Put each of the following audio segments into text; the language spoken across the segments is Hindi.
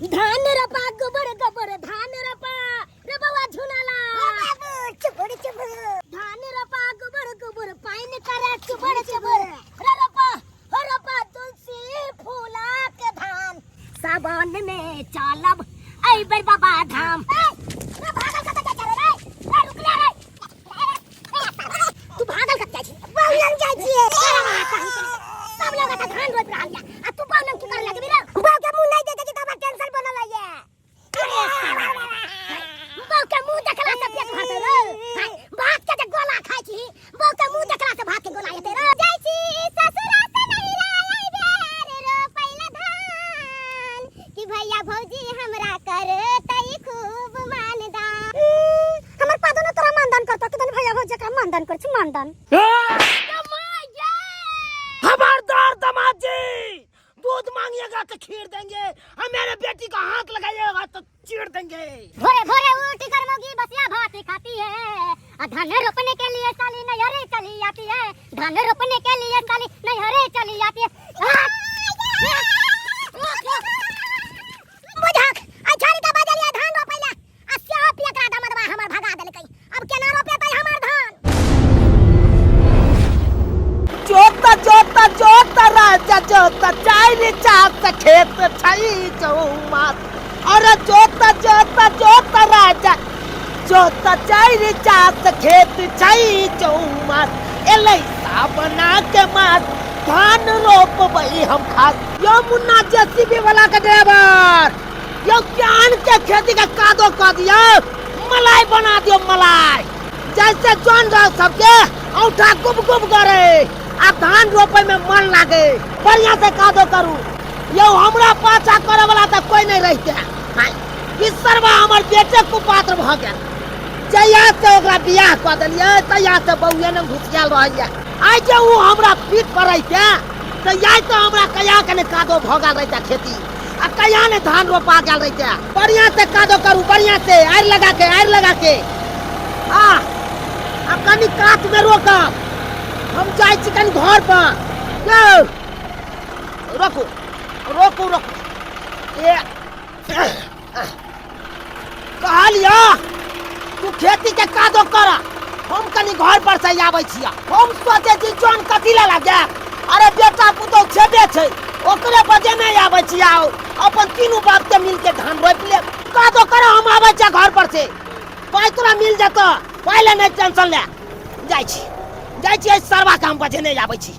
धान रपा गोबर गोबर धान रपा रे बाबा झुनाला चुबड़ चुबड़ धान रपा गोबर गोबर पाइन करे चुबड़ चुबड़ रे रपा हो रपा तुलसी फूला के धान सावन में चालब आई बर बाबा धाम रे भागल कत जा रे रे रुक ले रे तू भागल कत जा बाउलन जाय छिए सब लोग त धान रोप रहल या आ तू बाउलन की कर लगे रे बाउ के मुंह नहीं देखे कि तब टेंशन बनल है बाउ के मुंह देखला से पेट भरते रे भात के जे गोला खाइ छी बाउ के मुंह देखला से भात के गोला हेते रे जाय छी ससुरा से नहीं आई बेर रो पहला धान कि भैया भौजी हमरा कर तई खूब मानदान हमर पादो न तोरा मानदान करता कि तने भैया भौजी का मानदान कर छी मानदान खबरदार दामाद जी, दूध मांगिएगा तो खीर देंगे और मेरे बेटी का हाथ लगाइएगा तो चीर देंगे। भोरे भोरे उठ कर मोगी बसिया भात खाती है धान रोपने के लिए साली नहरे चली आती है धान रोपने के लिए साली नहरे चली आती है बुझाक अछारी का बजलिया धान रोपैला आ स्याप एकरा दमदवा हमर भगा देलकै अब केना रोपेतै हमर धान जोता जोता जोता राजा जोता चाइनी चाप खेत छई चौमास अरे जोता जोता जोता राजा जोता चाइनी चाप खेत छई चौमास एलै साबना के मास धान रोपबै हम खास यो मुन्ना जेसीबी वाला के ड्राइवर यो ज्ञान के खेती का कादो कर दियो मलाई बना दियो मलाई जैसे जोन जाओ सबके औठा गुब गुब करे आ धान रोपे में मन लागे बढ़िया से कादो करू यो हमरा पाछा करे वाला त कोई नहीं रहते इस सरवा हमर बेटे कुपात्र भ गेल जया से ओकरा बियाह क देलिए तया से बउए ने घुसियाल रहइया आइ जे उ हमरा पीठ पर रहिते त याइ त हमरा कया के ने कादो भगा रहता खेती आ कया ने धान रोपा गेल रहते बढ़िया से कादो करू बढ़िया से आर लगा के आ कनी काट में रोकब हम जाय छी कनी घर पर रोकू ए कहलिया तू खेती के कादो कर हम कनी घर पर से आबै छिया हम सोचे छी जोन कथि ला लागे अरे बेटा पुतो छेबे छै ओकरे बजे नहीं आबै छिया अपन तीनों बाप के मिल के धान रोप ले कादो कर हम आबै छिया घर पर से पाई तोरा मिल जतो पहले नहीं टेंशन ले जाय छी सरवा काम बजे नहीं आबै छी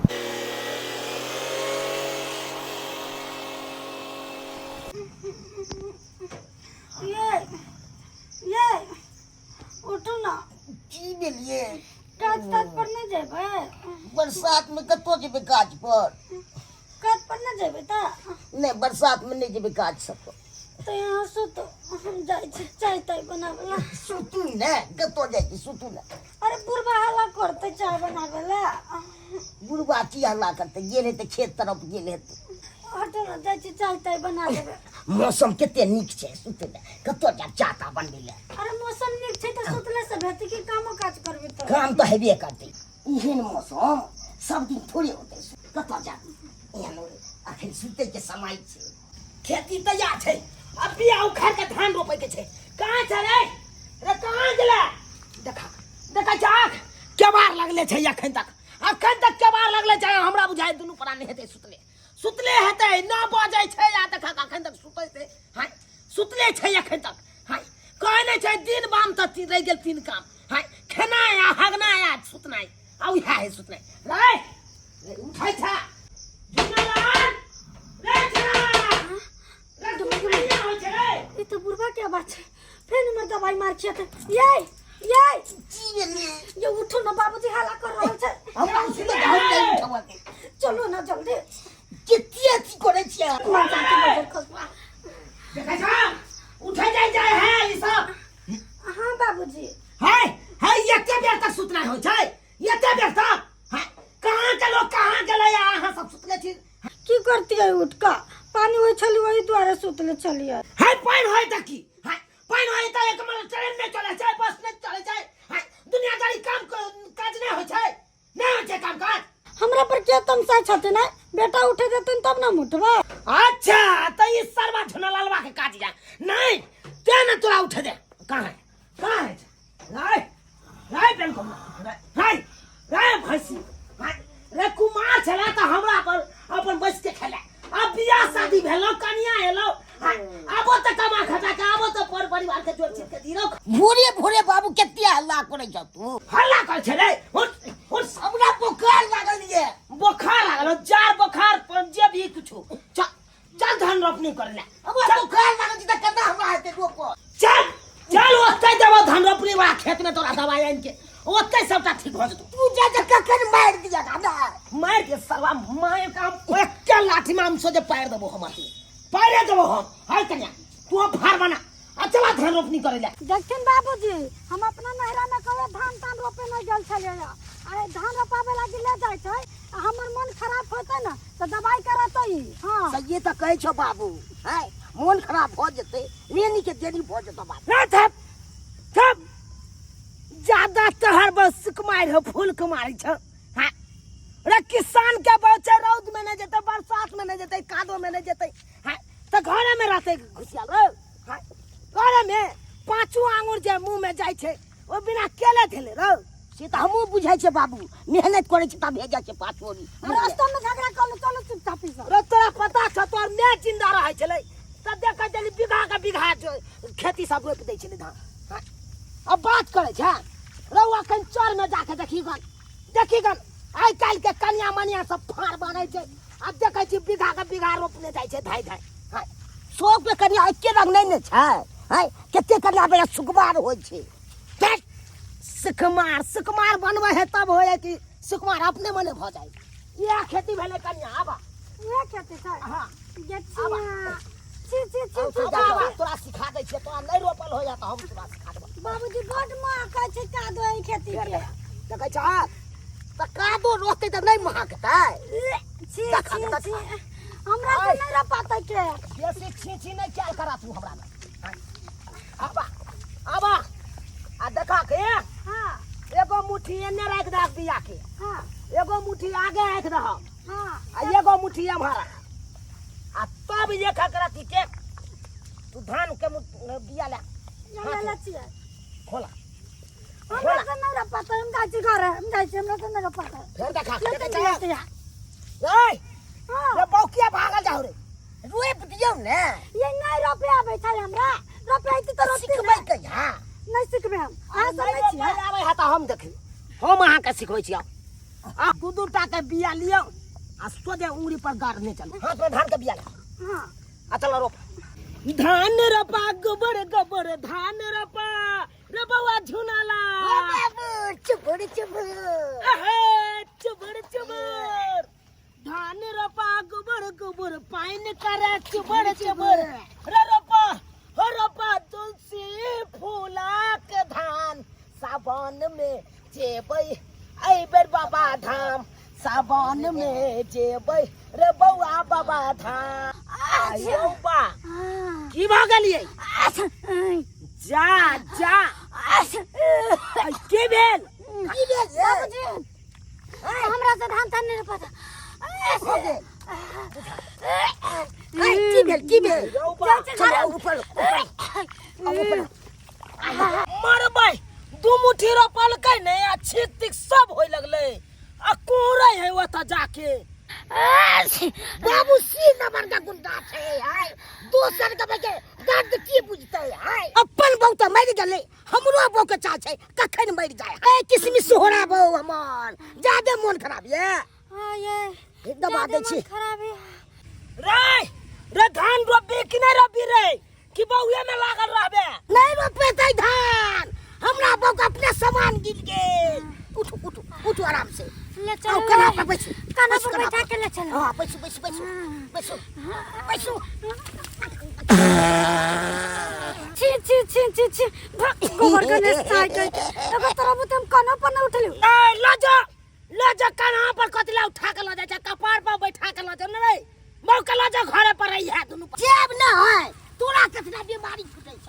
ये उठो ना की भेलिए काज पर न जेबे बरसात में कतो जेबे काज पर न जेबे त नहीं बरसात में नहीं जेबे काज सब तो यहाँ सुतो हम जाय छी चाय ताय बनावेला सुतू ने कतो जाय छी सुतू ने अरे बुढ़वा हल्ला करते चाय बनावेला बुढ़वा की हल्ला करते गेले त खेत तरफ गेले हटो ना जाय छी चाय ताय बना देबे मौसम केते नीक छै सुतू ने कतो जा चाता बनबेले अरे मौसम नीक छै त सुतले से भेती के काम काज करबे त काम तो हेबे करते इहन मौसम सब दिन थोड़ी होते कतो जा एहन अखन सुते के समय छै खेती तैयार छै अब बिया उखाड़ के धान रोपे के छै कहां छै रे कहां गेला देखा जाक केबार लगले छै अखन तक केबार लगले छै हमरा बुझाय दुनु प्राणी हेते सुतले हेते ना बजै छै या देखा अखन तक सुतै छै हाय सुतले छै अखन तक हाय कहै नै छै दिन बाम त रह गेल तीन काम हाय खेना या हगना या सुतनाय आ उहा है सुतनाय रे उठै छ जुनालान रे ये तो बुढ़वा क्या बात है फिर मैं दवाई मार छिया त ये उठो ना बाबूजी हल्ला कर रहल छै हमरा उठे त घर नहीं उठवा के चलो ना जल्दी कितिया की करे छिया मजा के बजे खसवा देखा छ उठे जाय है ई सब हां बाबूजी है एते बेर तक सुतना हो छै एते बेर तक है कहां के लोग कहां गेलै अहाँ सब सुतले छी की करती है उठ का पानी होय छली वही द्वारा सुतले छलिए है पाइन होय त की है पाइन होय त एक मतलब ट्रेन में चले छै बस में चले छै है दुनियादारी काम काज नहीं होय छै नहीं होय छै काम काज हमरा पर के तमसा छते ना बेटा उठे देतन तब ना उठबा अच्छा त ई सरवा झुना लालवा के काट जा नहीं ते न तोरा उठे दे कहां है राय राय बेल को राय राय भैंसी रे कुमार चला त हमरा पर अपन बस के खेला अब बियाह शादी भेलो कनिया हेलो आबो त कमा खटा के आबो त पर परिवार के जोड़ छिट के दिरो भोरे भोरे बाबू केतिया हल्ला करे छ तू हल्ला कर छले और सबना बुखार लागल ये बुखार लागल जार बुखार पंजे भी कुछो चल धान रोपनी कर ले अब बुखार लागल त केना हमरा हाथे रोको चल ओते देबो धान रोपनी वाला खेत में तोरा दवाई आन के ओते सबटा ठीक हो जतो तू जा कखन मार दिया दादा मार के साला मार का एक लाठी में हम सोजे पैर देबो हम आती पैरे देबो हम हाय कन्या तू फार बना आ चला धान रोपनी करे ले देखिन बाबूजी हम अपना नहरा में कहे धान रोपे नहीं गल छले अरे धान रोपावे लागी ले जाय छै हमर मन खराब होते ना तो दवाई करातई हां सही त कहै छो बाबू है मन खराब हो जते रेनी के देरी हो जतो बात रे थप ज्यादा तहर बस कुमार हो फूल कुमारी छ हां रे किसान के बचे रौद में नहीं जते बरसात में नहीं जते कादो में नहीं जते हां त घरे में रहते घुसियाल रे हां घरे में पांचो आंगुर जे मुंह में जाय छै ओ बिना केले थेले रे से त हमहु बुझाइ छै बाबू मेहनत करे छै त भेजा छै पाछोरी रास्ता में झगड़ा कर लो चलो चुपचाप से रे तोरा पता छ तोर मैं जिंदा रहै छलै त देख जली बिघा के बिघा खेती सब रोप दै छलै धान हां अब बात करे छै रउआ कन चर में जाके देखी गन आइ काल के कन्या मनिया सब फाड़ बनै छै अब देखै छी बिघा के बिघा रोपने जाइ छै धाय हां सो पे कनिया एके रंग नहीं ने छै है केते कनिया बेरा सुकुमार होय छै देख सुकुमार बनबै है तब होय कि सुकुमार अपने मने भ जाय ये खेती भेले कन्या आबा ये खेती छै हां गेछिया छी तोरा सिखा दै छै तोरा नहीं रोपल हो जा त हम तोरा सिखा देबो बाबूजी बड महक छै कादो ई खेती के देखै छ त कादो रोते त नहीं महकतै छी हमरा तो नहीं रपाते के ये छी नहीं क्या करा तू हमरा में आबा आ देखा के हां एगो मुट्ठी एने राख दे बिया के हां एगो मुट्ठी आगे राख दे हां आ एगो मुट्ठी हमारा आ तब ये खकराती के तू धान के बिया ले ले छिए खोला हमरा तो नहीं रपाते हम गाची घर हम गाची हमरा तो नहीं रपाते फिर देखा ए हां रे बौकिया भागल जाऊ रे रोप दियौ ने ये नहीं रोपे आबे छै हमरा रोपे त रोपे सिखबै के हां नहीं सिखबे हम आ सब नहीं छी आबै है त हम देखी हम अहाँ के सिखबै छी आ दू टा के बिया लियो आ सोजे उंगली पर गाड़ने चल हाथ में धान के बिया ले हां आ चल रोप धान रोपा गोबर धान रोपा रे बौआ झुनाला बाबू चुबड़ चुबर धान रोपा गोबर पाइन करे चुबर रे रोपा तुलसी फूला के धान सावन में जेबै ऐ बेर बाबा धाम सावन में जेबै रे बौआ बाबा धाम आयो बा की भ गेलियै जा की भेल बाबूजी हमरा से धान तान नहीं पता की भेल चल ऊपर मरबै दू मुट्ठी रोपल के ने आ छीक तीक सब होय लगले आ कोरै है ओता जाके बाबू सी नंबर का गुंडा छै हाय दोसर के बके दर्द की बुझतै हाय अपन बहू त मरि गेलै हमरो बहू के चा छै कखन मरि जाय ए किसमिस होरा बहू हमर जादे मन खराब ये हां ये दबा दै छी खराब है रे धान रोपबे कि नहीं रोपबी रे कि बउए में लागल रहबे नहीं रोपेतै धान हमरा बहू अपने सामान गिर गेल उठ आराम से ले चलो कना पे बैठ बैठा के ले चलो हां बैठ छी गोबर के नेस्ताय के एगो तरफ तुम कनो पर न उठलियो ए ले जा कना पर कतला उठा के ल जा छै कपार पर बैठा के ल जा रे बहू के ल जा घरे पर रही है दुनु जेब न है तोरा कितना बीमारी छूटे छ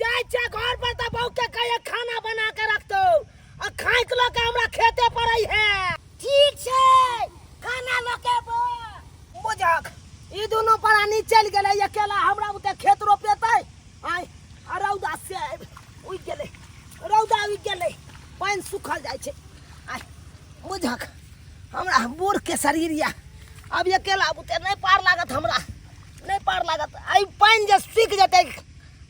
जाय छै घर पर त बहू के कहे खाना बना के रख दो आ खाइ के ल के हमरा खेते पर है ठीक छै खाना लके बुझक ई दोनों प्राणी चल गेले अकेला हमरा उते खेत रोपेतै आय रौदा से उइ गेले रौदा उइ गेले पानी सुखल जाय छै आय बुझक हमरा बूढ़ के शरीर या अब अकेला उते नहीं पार लागत हमरा नहीं पार लागत आई पानी जे सूख जतै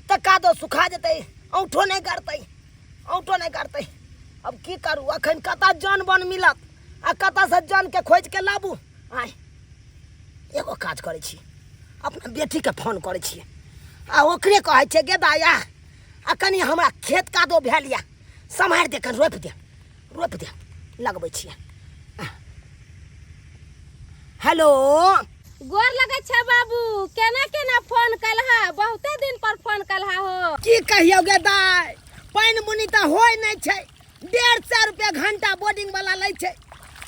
त कादो सुखा जतै औठो नहीं करतै अब की करू अखन कता जान बन मिलत आ कता से जान के खोज के लाबू आय एगो काज करै छी अपना बेटी के फोन करै छी आ ओकरे कहै छै गे दाया आ कनी हमरा खेत कादो भेल या सम्हार दे कन रोप दे लगबै छी हेलो गोर लगे छै बाबू केना फोन कलहा बहुते दिन पर फोन कलहा हो की कहियो गे दाय पानी मुनी त होय नहीं छै 150 रुपया घंटा बोर्डिंग वाला लै छै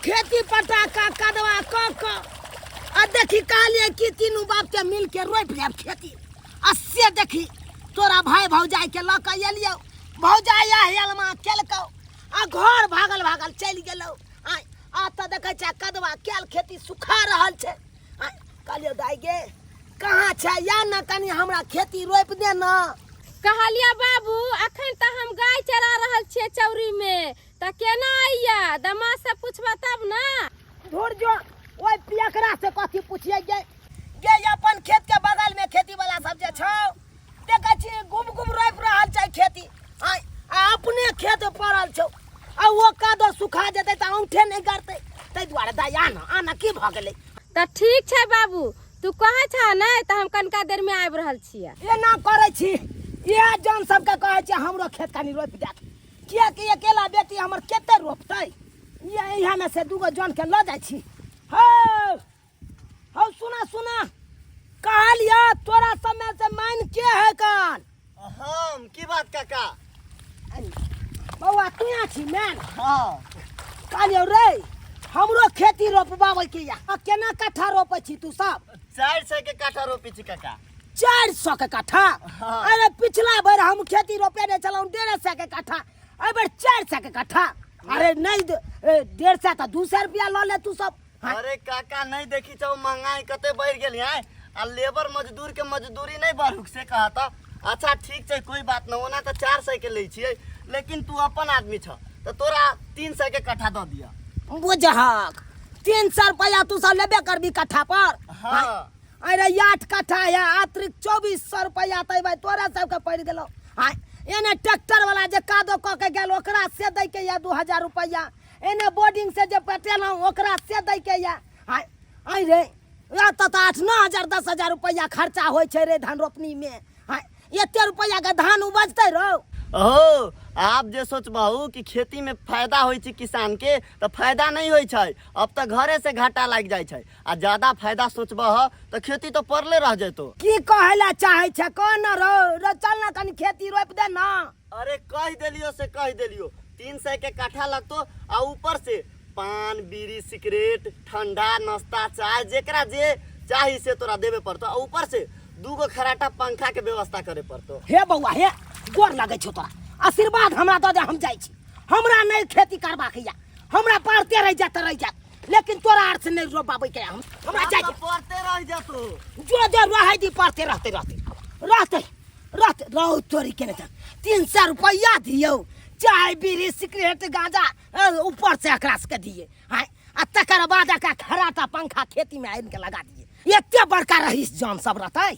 खेती पटा का कदवा क आ देखी कहलिए कि तीनू बाप के मिल के रोप लेब खेती आ से देखी तोरा भाई भौजाई के ल के एलियो भौजाई हेलमा केलकौ आ घर भागल चल गेलौ आ त देखै छै कदवा केल खेती सुखा रहल छै कहलियो दाई गे कहाँ छै या न कनी हमरा खेती रोप दे न कहलिया बाबू अखन त हम गाय चरा रहल छियै चौरी में त केना आइया दमा से पूछबा तब ना धुर जो ओइ पियकरा से कथी पूछिए गे अपन खेत के बगल में खेती वाला सब जे छौ देखै छी गुम रोप रहल छै खेती आ अपने खेत पड़ल छौ आ वो कादो सुखा जेतै त औंठे नहीं करतै तै दुआरे दाई आना की भ गेलै त ठीक छै बाबू तू कहै छ नै त हम कनका देर में आबि रहल छियै एना करै छी इहे जन सबके कहै छै हमरो खेत कनी रोप दे किया कि अकेला बेटी हमर केते रोपतै इहे में से दूगो जन के ल जाइ छी हौ सुना कहलिया तोरा समय से मान के है कान हम की बात काका बौआ तुया छी मैन हाँ कहलियो रे हमरो खेती रोपबाबै के या केना कट्ठा रोपै छी तू सब 400 के काठा रोपी छी काका 400 के कट्ठा हाँ। अरे पिछला बार हम खेती रोपेने चलौ 150 के कट्ठा एहि बेर 400 के कट्ठा अरे नहीं 150 त 200 रुपया ल ले तू सब अरे काका नहीं देखी छौ महंगाई कते बढ़ गेल है आ लेबर मजदूर के मजदूरी नहीं बढ़ुक से कहत अच्छा ठीक छै कोई बात न ओना त 400 के लै छियै लेकिन तू अपन आदमी छ त तोरा 300 के कट्ठा द दिया बुझहक 300 रुपया तू सब लेबे करबी कट्ठा पर हाँ अरे 8 कट्ठा या अतिरिक्त 2400 रुपया तै भाई तोरा सबके पड़ गेलो एने ट्रैक्टर वाला जे कादो क के गेल ओकरा से दै के या 2000 रुपया एने बोर्डिंग से जे पटेलौ ओकरा से दै के या आई रे या त 8-9 हजार 10,000 रुपया खर्चा होय छै रे धान रोपनी में एते रुपया के धान उपजतै रौ ओहो आप जे सोचबहू कि खेती में फायदा होई छै किसान के तो फायदा नहीं होई छै अब तो घरे से घाटा लग जाय छै आ ज्यादा फायदा सोचबह तो खेती तो पड़ले रह जेतो की कहला चाहे छै कोन रो चल ना कनी खेती रोप दे ना अरे कह देलियो 300 के काठा लगतो आ ऊपर से पान बीड़ी सिगरेट ठंडा नाश्ता चाय जेकरा जे चाही से तोरा देवे पड़तो आ ऊपर से 2 खराटा पंखा के व्यवस्था करे पड़तो हे बौआ हे गोर लगे छौ तोरा आशीर्वाद हमरा दे दे हम जाय छी हमरा नहीं खेती करबा के या हमरा पड़ते रह जात लेकिन तोरा आर से नहीं रोपाबै के हमरा जाय छी पड़ते रह जातो जो रह दी पड़ते रहते रहो तोरी के 300 रुपया दियो चाय बीड़ी सिगरेट गांजा ऊपर से एकरा के दिए आ तकर बाद का खराटा पंखा खेती में आइन के लगा दिए एते बड़का रहीस जान सब रहतै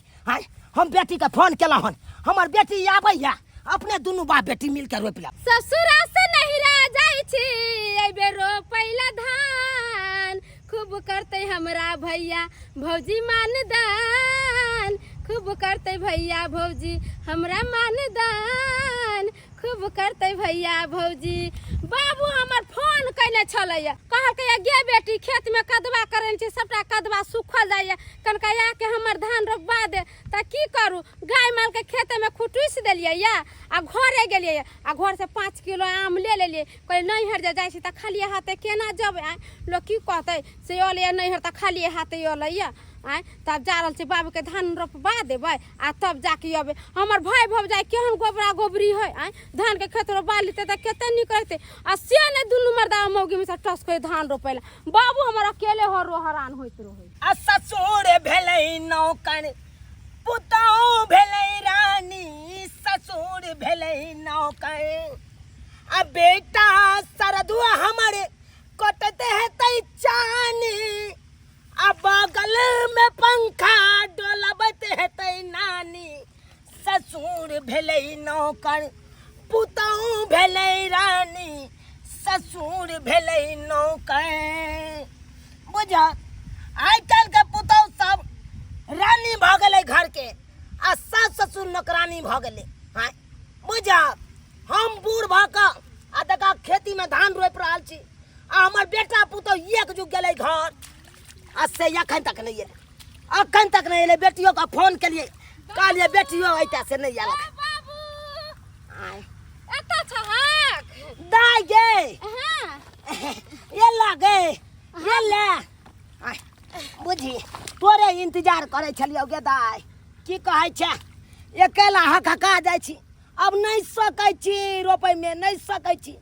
हम बेटी के फोन केला हन हमर बेटी आबै या अपने दुनू बाप बेटी मिल के रोप लेब ससुरा से नहिरा जाय छी एबे रोपैला धान खूब करते हमरा भैया भौजी मानदान खूब करते भैया भौजी हमरा मानदान खूब करते भैया भौजी बाबू हमर फोन कैले छलैया कहलकै गे बेटी खेत में कदवा करन छै सबटा कदवा सुखल जाइए कनकैया के हमर धान रोपबा दे त की करू गाय माल के खेत में खुटुस देलियै या आ घरे गेलियै आ घर से 5 किलो आम ले लेलियै कहै नहीं हर जाइ छै त खाली हाथे केना जब लोग की कहतै से ओले नहीं हर त खाली हाथे ओले या आय तब जा रहल छै बाबू के धान रोपबा देबै आ तब जाके अबे हमर भाई भौजाई केहन गोबरा गोबरी है आय धान के खेत रोपा लेते त कते नीक रहते आ से ने दुनू मर्दा मौगी में से टस के धान रोपेला बाबू हमर अकेले हैरान होइत रहे आ ससुर भेलै नौकर पुतौ भेलै रानी ससुर भेलै नौकर आ बेटा सरदुआ हमर कटते हेतै चानी आ बगल में पंखा डोलबत हेतै नानी ससुर भेलै नौकर पुतौ भेलै रानी ससुर भेलै नौकर बुझ आइ काल्हि के पुतौ सब रानी भऽ गेलै घर के आ सास ससुर नौकरानी भऽ गेलै हाँ बुझ हम बूढ़ भऽ कऽ आ देखा खेती में धान रोपि रहल छी आ हमर बेटा पुतौ एक जुग गेलै घर आ से अखन तक नहीं एलै बेटियों का फोन केलिए कहलिए बेटियों ऐता से नहीं आयल बाबू एता छहक दाई गे हां ये लागे ये ले बुझी तोरे इंतजार करे छलियौ गे दाई की कहै छै अकेला हकहका जाइ छी अब नहीं सकै छी रोपै में नहीं सकै छी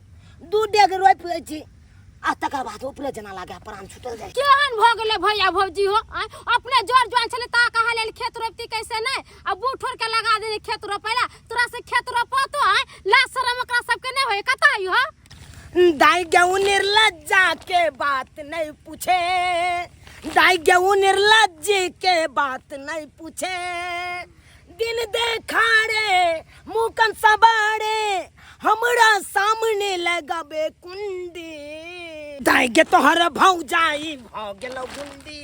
दू डेग रोपि लै छी आ तकर बाद ऊपरे जना लागे प्राण छूटल जाइ केहन भ गेले भैया भौजी हो अपने जोर जोन छले ता कहा ले खेत रोपती कैसे नहीं अब बूढ़ ठोर के लगा दे खेत रोपेला तोरा से खेत रोपतो ला शरम ओकरा सब के नहीं होय कता आई हो दाई गेहूं निर्लज्जा के बात नहीं पूछे दाई गेहूं निर्लज्जी के बात नहीं पूछे दिन देखाड़े मुकन सबाड़े हमरा सामने लगाबे कुंडी दाई गे तोहर भौजाई भ गेलौ गुंडी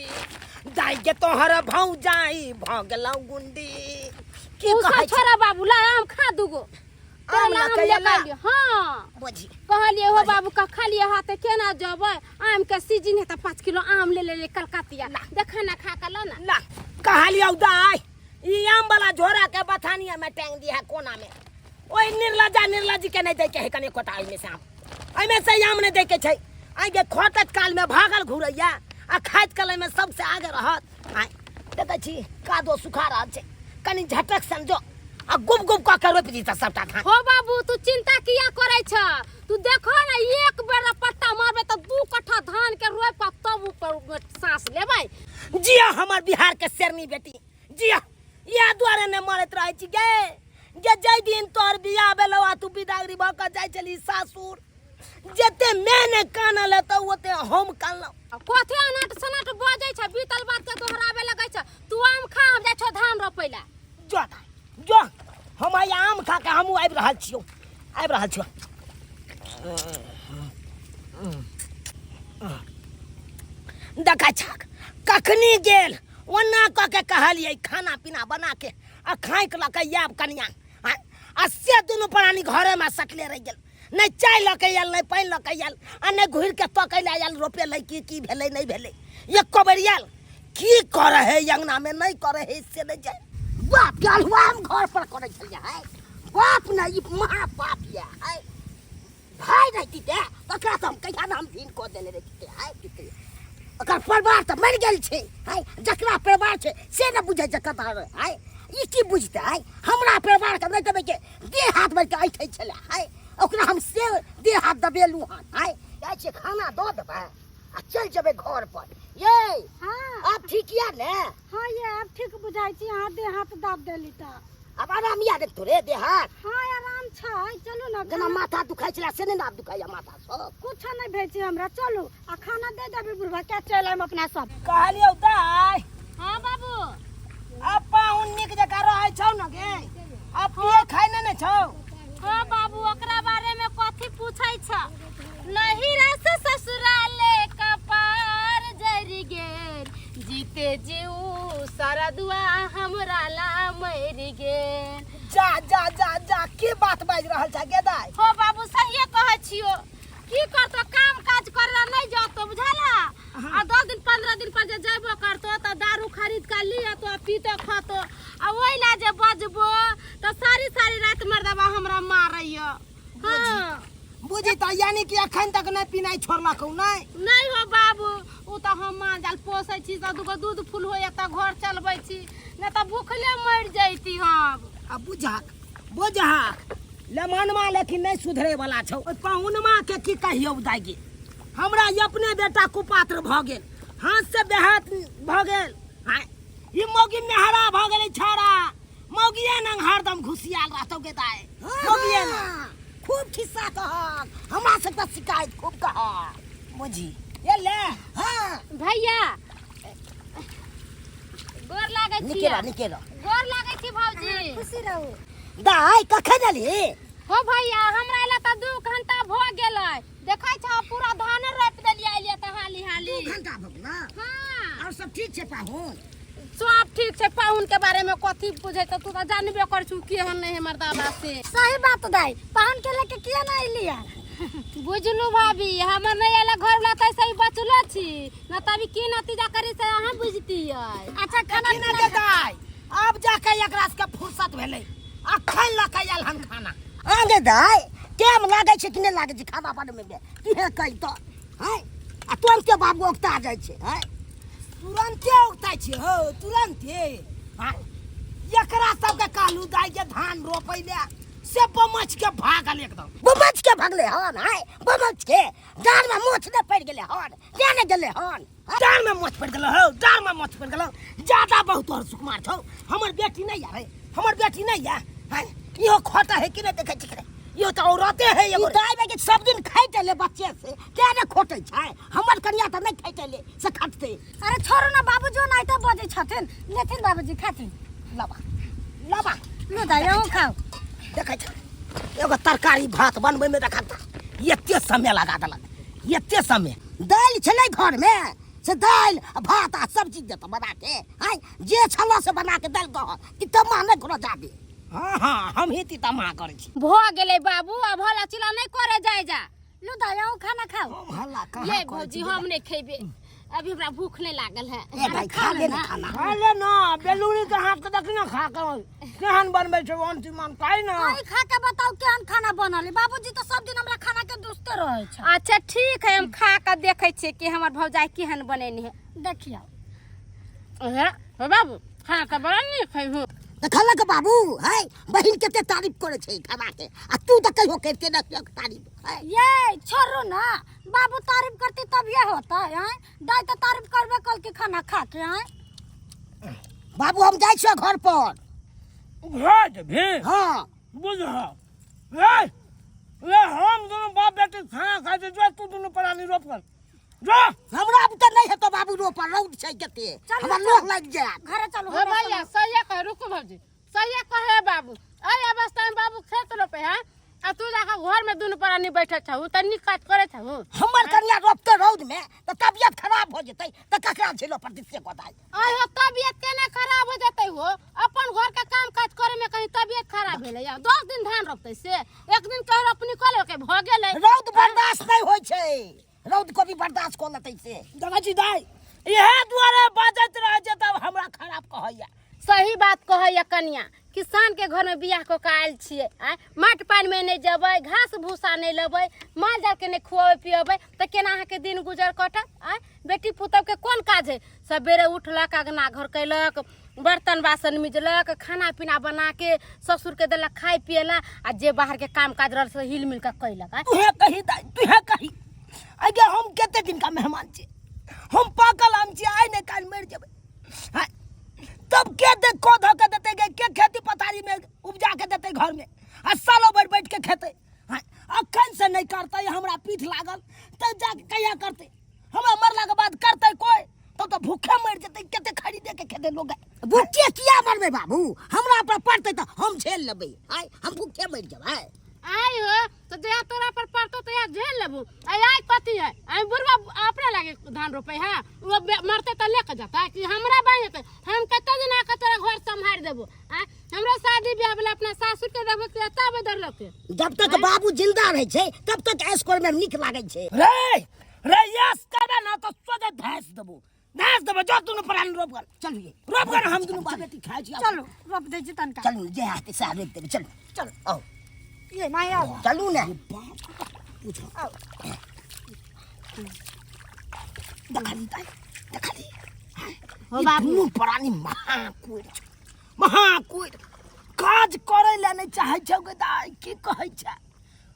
दाई गे तोहर भौजाई भ गेलौ गुंडी की कहै छोरा बाबू ला आम खा दुगो आम ला के हां बुझी कहलिए हो बाबू का खालिए हाथ केना जबै आम के सीजन है त 5 किलो आम ले कलकतिया देखा ना खा के ला कहलियौ दाई ई आम वाला झोरा के बथानिया में टांग दिया कोना में ओइ निर्लज्जी के नहीं दे के है कने कोटा में से आम एमे से आम नहीं दे के छै आई के खोटत काल में भागल घुरैया आ खाइत कले में सबसे आगे रहत आई देखै छी कादो सुखा रहल छै कनी झटक समझो आ गुब क के रोपि दीता सबटा धान हो बाबू तू चिंता किया करे छ तू देखो ना एक बेर पट्टा मारबे त 2 कट्ठा धान के रोप तब ऊपर सांस लेबै जिया हमर बिहार के शेरनी बेटी जिया या द्वारे ने मरत रहै छी गे जय दिन तोर बियाह भेलौ आ तू बिदागरी भ क जाय छली सासुर जते मैंने कानल त ओते हम कानलौ कथे अनाट सनाट बजै छ बीतल बात के दोहराबे लगै छ तू आम खा हम जाय छ धान रोपैला जो हम आम खा के हमहू आबि रहल छियो देखा छक कखनी गेल ओना क के कहलिए खाना पीना बना के आ खाइक ल के आब कनिया आ से दुनू प्राणी घरे में सटले रह गेल नहीं चाय ल के आयल नहीं पानी ल के आयल आ नहीं घुर के तकै ले आयल रोपे ले की भेलै नहीं भेलै एक कबरियाल की करे है अंगना में नहीं करे है से नहीं जाए बाप के हलवा हम घर पर करे छलिया है बाप ना ई महा पाप है भाई रहती ते ओकरा हम कहिया नाम दिन को देले रहती है किते ओकर परिवार त मर गेल छै है जकरा परिवार छै से न बुझै छै कता है ई की बुझते है हमरा परिवार के नहीं देबे के देह हाथ में के ऐठै छले है ओकरा हम से देह हाथ दबेलू हन है जाय छै खाना दो देबे आ चल जेबे घर पर ये हां अब ठीक या ने हां ये अब ठीक बुझाई छी हां दे हाथ दाब देली त अब आराम या दे तोरे देह हाथ हां आराम छै चलू ना जना माथा दुखाइ छला से नहीं ना दुखाइया माथा सब कुछ नहीं भेज छी हमरा चलू आ खाना दे देबे बुढ़वा के चल हम अपना सब कहलियौ दाई हां बाबू अपा उन्नी के जका रहै छौ न गे अब पिए खाइ न छौ हां बाबू ओकरा बारे में कथि पूछै छ नहीं रस ससुराले कपार जरि गेल जीते जीऊ सारा दुआ हमरा ला मर गेल जा की बात बाज रहल छ गे दाई हो बाबू सहिए कहै छियो की करतो काम काज करला नहीं जातो बुझाला आ 10 दिन 15 दिन पर जे जइबो करतो त दारू खरीद के लिया तो पीतो खातो आ ओइला जे बजबो त सारी रात मर्दबा हमरा मारैया हां बुझी तो यानी कि अखन तक नहीं पीनाई छोड़लकौ नहीं नहीं हो बाबू उ तो हम माल जाल पोसै छी त दुगो दूध फूल होय त घर चलबै छी न त भूखले मर जैती हम अब बुझाक लेमनमा लेकिन नहीं सुधरे वाला छौ ओइ पाहुनमा के की कहियौ दागी हमरा अपने बेटा कुपात्र भ गेल हाथ से बेहात भ गेल हाय ई मौगी मेहरा भ गेलै छाड़ा मौगिए न हरदम घुसियाल रहतौ के दाय मौगिए न खूब खिस्सा कहक हमरा से त शिकायत खूब कह बुझी ये ले हां भैया गोर लागै छी निकेला गोर लागै छी भौजी खुशी रहू दाय कखन एली हो भैया हमरा ला त 2 घंटा भ गेलै देखै छ पूरा धान रोप देलियै एलियै त हाली 2 घंटा भ गेल हां और सब ठीक छै पाहुन सब ठीक छै पाहुन के बारे में कथी पूछै त तू त जानबे कर छु केहन नहीं हमर दादा से सही बात दाई पाहुन के लेके किया ना एलिया बुझलू भाभी हमर नहीं एला घर ला त सही बचलो छी न तभी की नतीजा करी से अहाँ बुझतियै अच्छा खाना खाना दे दाय अब जाके एकरा से फुर्सत भेलै अखन लके आयल हन खाना आगे दाय केम लागे छै कि नहीं लागे छै खाना बनबै में की है कहि तो है आ तुरंते बाबू ओकता जाय छै है तुरंते ओकता छै हो तुरंते है एकरा सबके कालू दाय के धान रोपै ले से बमच के भागल एकदम बमच के भागले हन है बमच के डार में मोछ ने पड़ गेले हन लेने गेले हन डार में मोछ पड़ गेलो हो डार में मोछ पड़ गेलो ज्यादा बहुत और सुकुमार छौ हमर बेटी नहीं यार हमर बेटी नहीं या है इहो खोटा है कि नहीं देखे छिकरे यो तो औरते है एगो दाय में के सब दिन खाइते ले बच्चे से क्या ने खोटे छै हमर कन्या त नहीं खाइते ले से खाते अरे छोड़ो ना बाबू जो नहीं तो बजे छथिन लेथिन बाबूजी खाथिन लबा ले दाई ओ खाओ देखे छ एगो तरकारी भात बनबै में देखा एते समय लगा देलक एते समय दाल छलै घर में से दाल भात आ सब्जी देत बना के हाय जे छलो से बना के दाल दह कि तमा नहीं करो जाबे हां हम ही ती तमा करै छी भ गेलै बाबू अब हला चिला नहीं करे जाय जा लो दाई ओ खाना खाओ हल्ला कहां ये भौजी हम नहीं खेबे अभी हमरा भूख नहीं लागल है ए भाई खा ले ना खाना खा ले ना बेलूरी के हाथ के देख ना खा के केहन बनबै छै अंतिम काई ना आई खा के बताओ केहन खाना बनल बाबूजी तो सब दिन हमरा खाना के दोस्ते रहे छै अच्छा ठीक है हम खा के देखे छियै कि हमर भौजाई केहन बनेनी है देखियो है हो बाबू खाना के बड़ा नहीं खैहु देखला के बाबू है बहिन केते तारीफ करे छै खाना के आ तू त कहियो करते ना तारीफ है ये छोड़ो ना बाबू तारीफ करती तब ये होता है दाई तो तारीफ करबे कल के खाना खा के बाबू हम जाय छी घर पर घाट भी हां बुझा ए हम दोनों बाप बेटी खाना खाए थे जो तू दोनों परानी रोप कर जो हमरा अब त नहीं है तो बाबू रो पर रौद छै केते हमरा लोह लग जाय घरे चलो हो भैया सही कह रुको भौजी सही कहे बाबू अरे अवस्था में बाबू खेत रोपे है आ तू जाके घर में दुनु परानी बैठे छहु तनी काट करे छहु हमर कन्या रोपते रौद में त तबियत खराब हो जतै त ककरा झेलो पर दिसे गोदाई आई हो तबियत केना खराब हो जतै हो अपन घर के काम काज करे में कहीं तबियत खराब भेलै या 10 दिन धान रोपते से एक दिन कह रोपनी कर के भ गेलै रौद बर्दाश्त नहीं होय छै रौद को भी बर्दाश्त कर लेतै से जगह दाई इहे दुआरे बाजत रह जे तब हमरा खराब कहैया सही बात कहैया कन्या किसान के घर में बियाह को आयल छियै माटि पानी में नहीं जबै घास भूसा नहीं लेबै माल जाल के नहीं खुआबे पियबै त केना अहाँ के दिन गुजर कटत बेटी पुतौ के कोन काज है सबेरे उठलक अगना घर कैलक बर्तन बासन मिजलक खाना पीना बना के ससुर के देलक खाए पियला आ जे बाहर के काम काज रहल से हिल मिल के कैलक तुहे कही दाई तुहे कही आगे हम केते दिन का मेहमान छी हम पागल हम छी आइ नहीं काल मर जेबै तब के दे को धके देते के खेती पथारी में उपजा के देते घर में आ सालों भर बैठ के खेते अखन से नहीं करते हमरा पीठ लागल त जाके कहिया करते हमरा मरला के बाद करते कोई तो भूखे मर जते केते खरीदे के खेते लोग भूखे किया मरबे बाबू हमरा पर पड़ते त हम झेल लेबै हम भूखे मर जेबै आई हो तो जया तोरा पर पड़तो तो या झेल लेबू आई कथी है आई बुढ़वा अपने लागे धान रोपे है वो मरते तो लेके जाता है कि हमरा बन जेते हम कते दिन आके तोरा घर संभाल देबो हमरा शादी ब्याह वाला अपना सासुर के देबो के तब इधर लोके जब तक बाबू जिंदा रहे छै तब तक एस्कोर में निक लागे छै रे यस करे ना तो सोजे धैस देबो जो तू परानी रोप कर चलिए रोप कर हम दोनों बाप बेटी खाए छी चलो रोप दे जी तनका चलू जे हाथ से आबे देबे चलो चलो आओ ये माया चलू ना पूछो देखा दी हो बाबू दुनू प्राणी महाकुर काज करे ले नहीं चाहे छौ गे दाई की कहै छै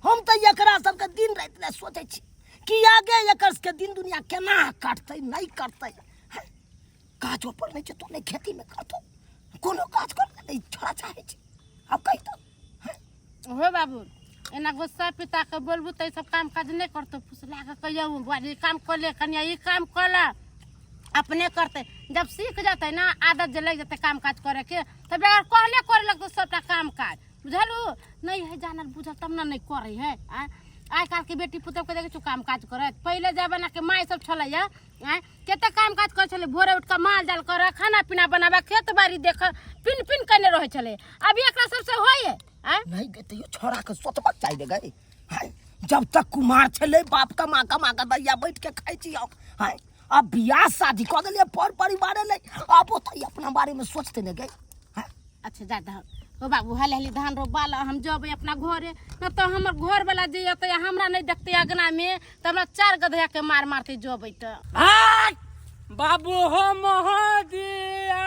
हम तो एकरा सबके दिन रात ले सोचै छी कि आगे एकर के दिन दुनिया केना कटतै नहीं कटतै काजो पर नहीं छै तो नहीं खेती में करतो कोनो काज कर नहीं छोड़ा चाहे छी अब कहि तो हो बाबू एना गुस्सा पिता के बोलबू तो सब काम काज नहीं करतो फुसला के कहियो बुआरी काम कर ले कन्या ई काम कर ला अपने करते जब सीख जाते ना आदत जे लग जाते काम काज करे के तब अगर कहले करे लगतो सबटा काम काज बुझलू नहीं है जानल बुझल तब ना नहीं करे है आइ काल के बेटी पुतौ के देखे काम काज करे पहले जमाना के माय सब छलैया केते काम काज करे छले भोरे उठ के माल जाल करे खाना पीना बनावे खेत बाड़ी देख पिन पिन करने रहे छले अभी एकरा सबसे होय है नहीं गते यो छोरा के सोचबक चाहिए गए जब तक कुमार छले बाप का माँ का दैया बैठ के खाई छी हां अब बियाह शादी कर देलिए पर परिवार ले अब तो अपना बारे में सोचते न गए अच्छा जा धान हो बाबू हाल हाली धान रोपाला हम जब अपना घरे न तो हमर घर वाला जे अते हमरा नहीं देखते अगना में त हमरा 4 गधया के मार मारते जबै त बाबू हो मोहदिया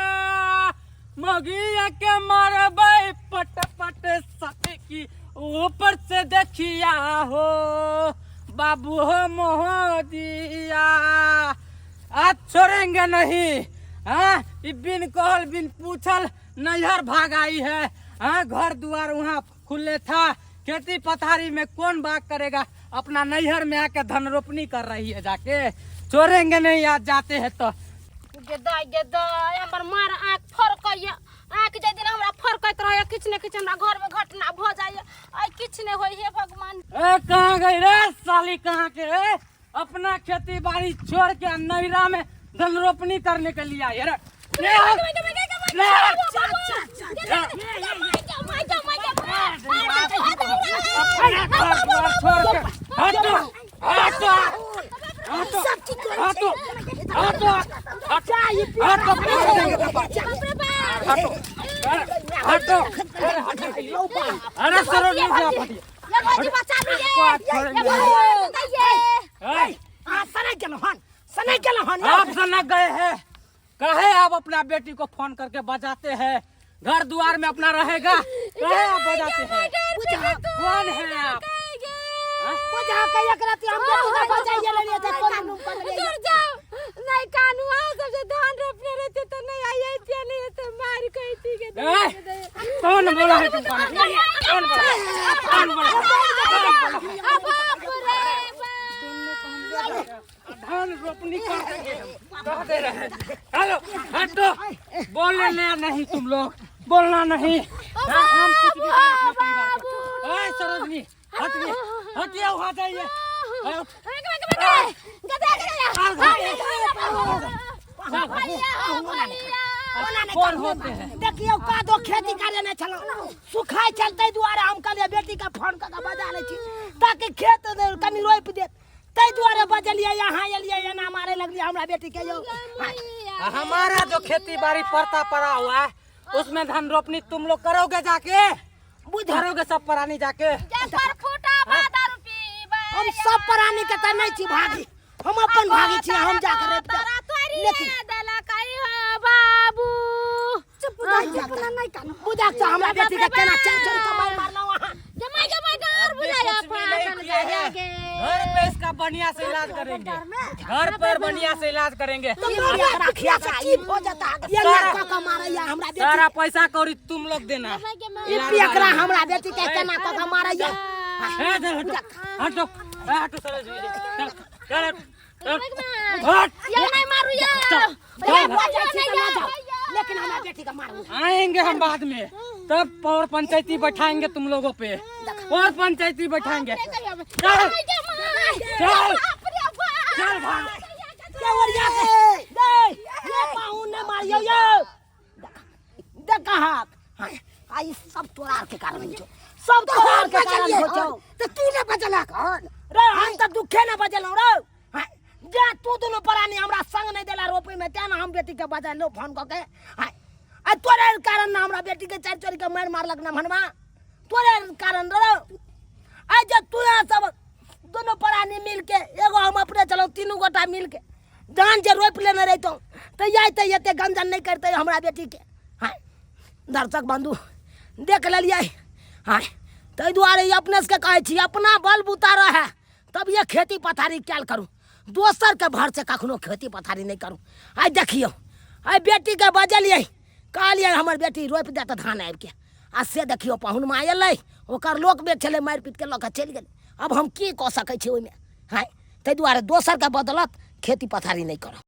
मगिया के मारबै पट पट सके की ऊपर से देखिया हो बाबू हो मोहदिया आज छोड़ेंगे नहीं बिन कहल बिन पूछल नैहर भाग आई है घर द्वार वहाँ खुले था खेती पथारी में कौन बात करेगा अपना नैहर में आके धन रोपनी कर रही है जाके छोड़ेंगे नहीं आज जाते हैं तो गेदाय हमर मार आंख फरकैया आंख जे दिन हमरा फरकैत रहय किछ ने किछ हमरा घर में घटना भ जाय आई किछ ने होय हे भगवान कहाँ गई रे साली कहाँ के रे अपना खेती बाड़ी छोड़ के नैरा में धन रोपनी करने के लिए आई रे अरे सरो आप सनक गए हैं कहे आप अपना बेटी को फोन करके बजाते हैं घर द्वार में अपना रहेगा कहे आप बजाते हैं कौन है आप नहीं कानू सबसे धान रोपने रहते तो नहीं आई नहीं तो मार गई थी कौन बोला है तुम कौन धान रोपनी कह दे रहे हेलो हटो बोलने नहीं तुम लोग बोलना नहीं हम कुछ भी सरोजनी हटिए वहाँ जाइए कौन होते हैं देखियो का दो खेती करे न चलो सुखाय चलते दुआरे हम कहले बेटी का फोन करके बजा ले छी ताकि खेत कनी रोप दे तै दुआरे बजलिए यहाँ एलिए एना मारे लगलिए हमरा बेटी के यो हमारा जो खेती बाड़ी पड़ता पड़ा हुआ है उसमें धान रोपनी तुम लोग करोगे जाके करोगे सब परानी जाके हम सब परानी के त नहीं छी भागी हम अपन भागी छी हम जाके रोप दे लेकिन बाबू बुझा छ हमरा बेटी के केना चल चल कमाई मारना वहां जमाई घर बुलाया घर पे इसका बढ़िया से इलाज करेंगे घर पर बढ़िया से इलाज करेंगे रखिया का ई हो जाता ये लड़का का मारैया हमरा बेटी सारा पैसा कौड़ी तुम लोग देना ई एकरा हमरा बेटी के केना क के मारैया हटो हटो सरोज चल ये नहीं मारू यार लेकिन हमरा बेटी का मारू आएंगे हम बाद में तब और पंचायती बैठाएंगे तुम लोगों पे और पंचायती बैठाएंगे चल भाग केवरिया के दे ये पाऊ ने मारियो यो देख कहां आई सब तोरा के कारण हो सब तोरा के कारण हो तो तू ने बचला कौन रे हम त दुखे न बचलो रे जे तू दोनों परानी हमरा संग नहीं देला रोपे में तेना हम बेटी के बजा लो फोन क के आ तोरे कारण ना हमरा बेटी के चार चोरी के मार मारलक ना मनवा तोरे कारण रे आ जे तू सब दोनों प्राणी मिल के एगो हम अपने चलो तीनों गोटा मिल के धान जे रोप लेने रहते तो ये गंजन नहीं करते हमारा बेटी के। हाँ दर्शक बंधु देख लिया। हाँ ताहि दुआरे अपने से कहे छी अपना बल बुतारा है तब ये खेती पथारी क्या करूँ, दोसर के भर से कखनो खेती पथारी नहीं करूँ। आई देखियो आई बेटी के बजलिए कहलिए हमर बेटी रोप दे तो धान आबि के आ से देखियो पाहुन में अयलै ओकर लोक बेच छलै मारि पीट के लऽ कऽ चलि गेलै। अब हम की कऽ सकै छी ओहिमे। हाँ ताहि दुआरे दोसर के बदलत खेती पथारी नहीं करब।